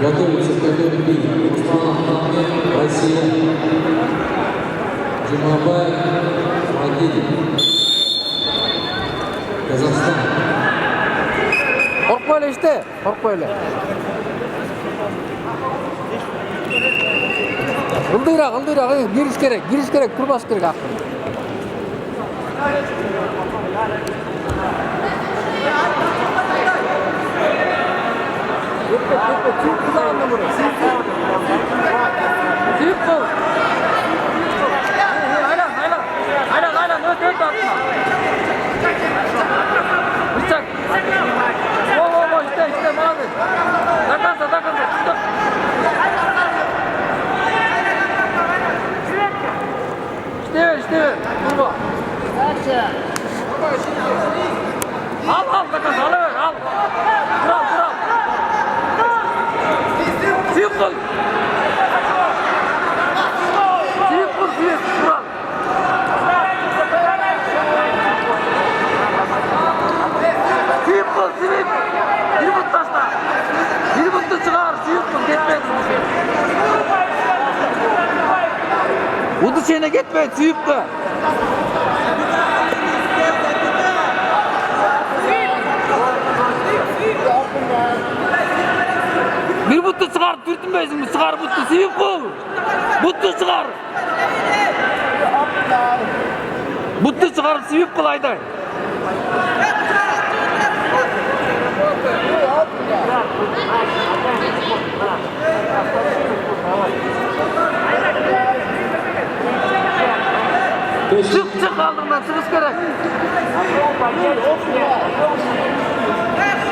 Готовится к этому битве. Руслан Ахмед, Россия. Джумабаев, Магидин, Казахстан. Korkmayla işte, korkmayla. Ildıyrak, giriş gerek, kurbaş gerek hakkı. Çok güzel anlamı. Büyük kol. Aynen, öt atma. Bıçak. İşte mavi. Takarsa, tuttuk. İşte ver. Kurba. Al, takarsa, alıver, al. Kral. Büyük kol. Kral. Büyük kol, sivip. Bir but taşla. Bir buttu çıkar, büyük kol, gitmez. Budu şeyine gitmez, büyük kol. Bir buttu çıkar, türtünmeysin mi? Çıkar buttu, büyük kol. Buttu çıkar. Buttu çıkar, büyük kol ayday. Çık aldığından çıkış gerek.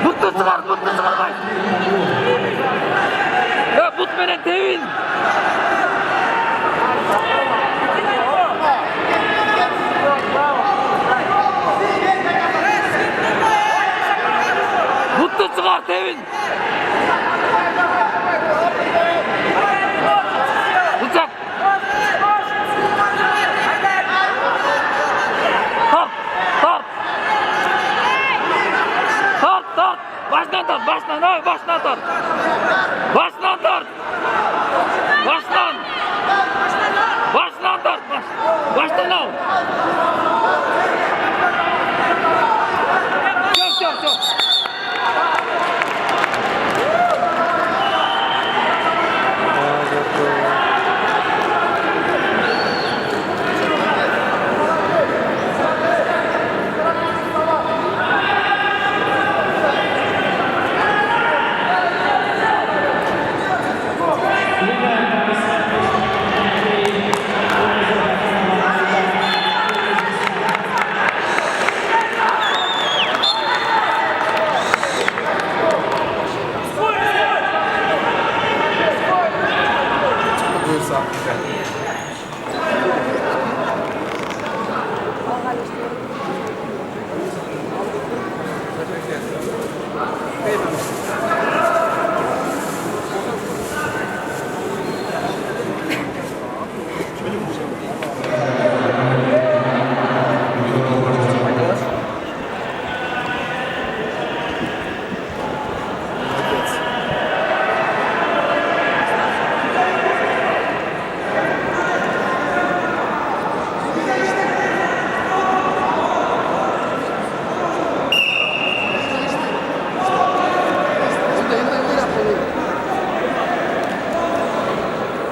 Butlu çıkar bay. Ya but beni devin. Butlu çıkar devin. Bıçak. Tart. Baştan tart. Baştan al. Çok.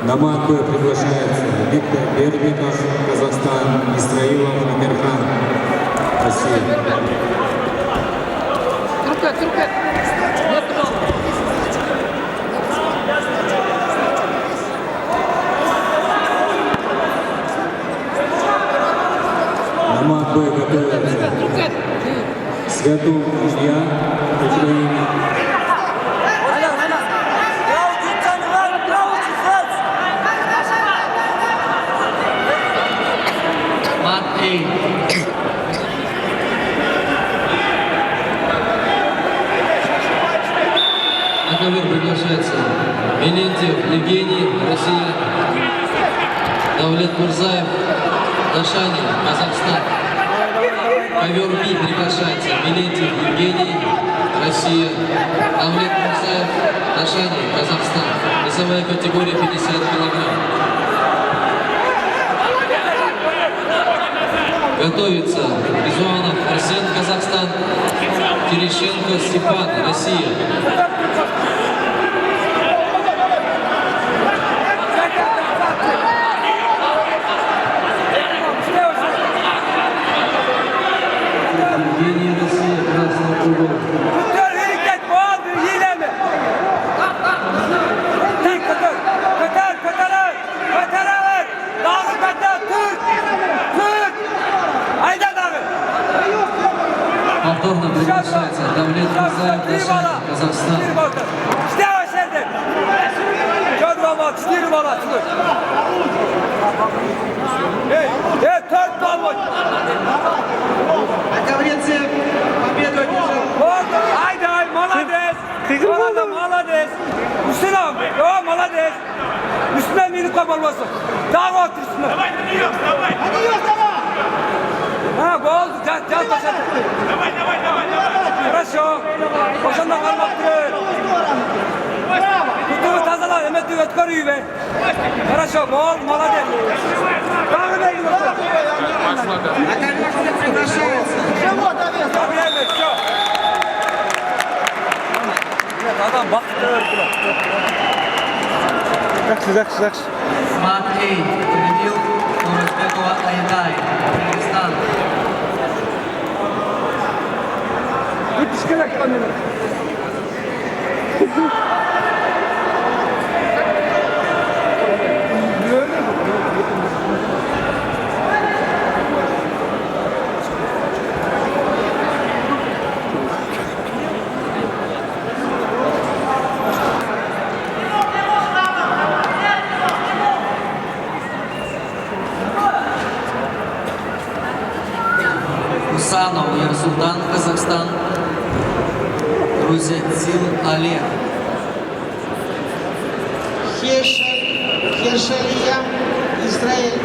На мат боя приглашается Виктор Бербиков, Казахстан, Исраилов, Амирхан, Россия. Трюкет. На мат боя готовится Святов Илья, Украина. На ковер приглашается Мелентьев Евгений, Россия. Давлет Мурзаев, Дашани, Казахстан. Ковер Би приглашается Мелентьев Евгений, Россия. Давлет Мурзаев, Дашани, Казахстан. Весовая категория 50 килограмм. Готовится Безуанов Арсен, Казахстан. Терещенко Степан, Россия. Евгений, Россия, красный угол. Повторно приглашается Давлет Мурзаев, Дашани, Казахстан. Конференция победу одержал. Haydi молодец. Молодец. Müslüman. Yo молодец. Müslüman beni kapamasın. Daha otursun. Hadi yok tamam. Ha gol. Can taşıdı. Хорошо. Başında kalmak değil. Kutubu tazala. Emetli ötkör üyü be. Хорошо. Gol. Молодец. Daha ne gidiyor? А конференция приглашается. Adam baktı öldü. Жақсы. Матвей победил Нурбекова Айдай, Кыргызстан. Усанов Ярсултан, Казахстан. Грузия Цил Али. Хершалия, Израиль.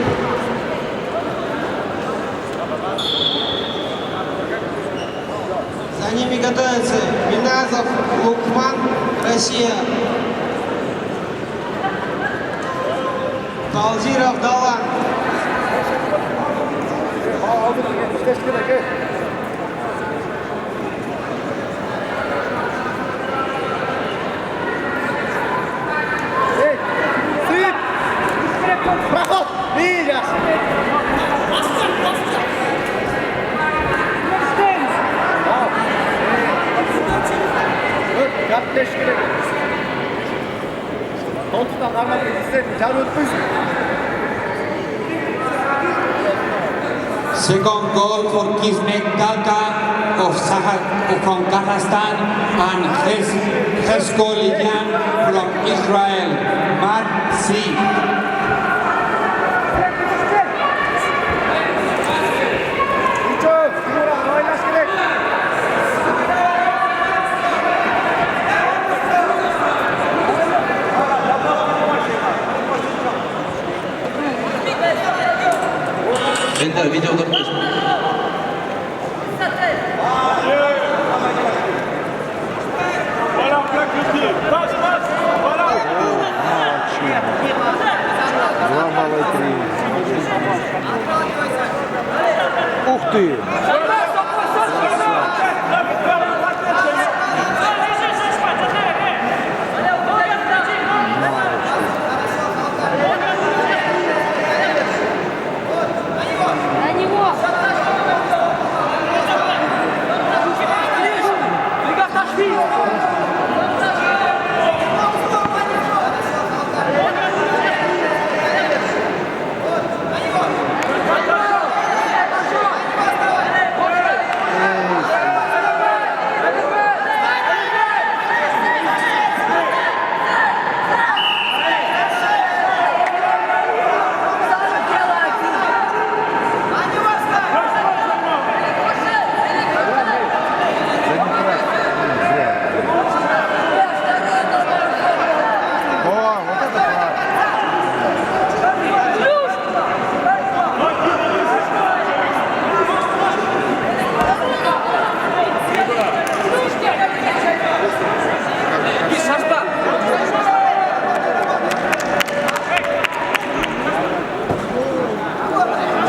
За ними готовятся Миназов, Лукман, Россия. Талзиров, Далан. Проход! Видишь? Yapteş gerek. Koltuktan kalmak istedim. Çağrı ötmüşsün. Second goal for Kiznek Dalka from Kazakhstan and Herskolian from Israel. Marci. Ender, videoda konuş. Ух ты! На него!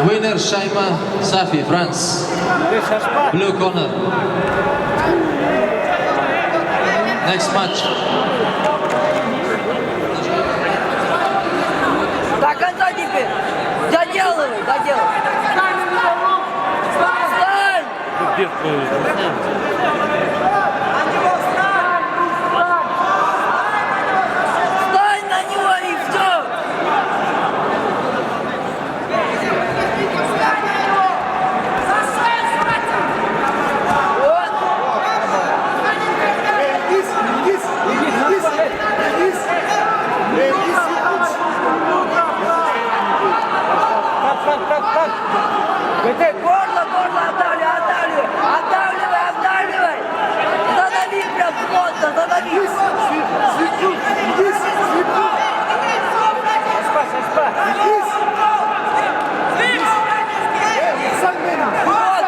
Winner Shaima Safi, France. Blue corner. Next match. До конца теперь. Доделывай, доделывай. Встань! Встань на него и все! Вот! Горло, горло, отдавливай! Задави прям плотно, задави! Вот,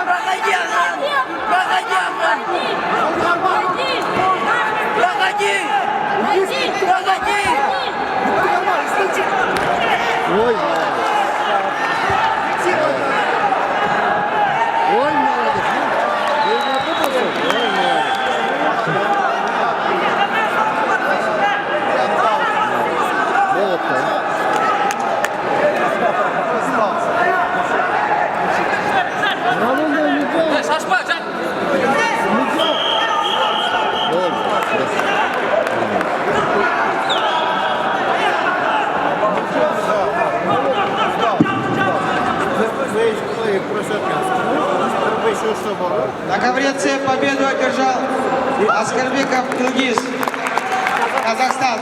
проходи, проходи! Ой, ой, молодец. Ой, молодец. На ковреце победу одержал Аскарбеков Илгиз, Казахстан.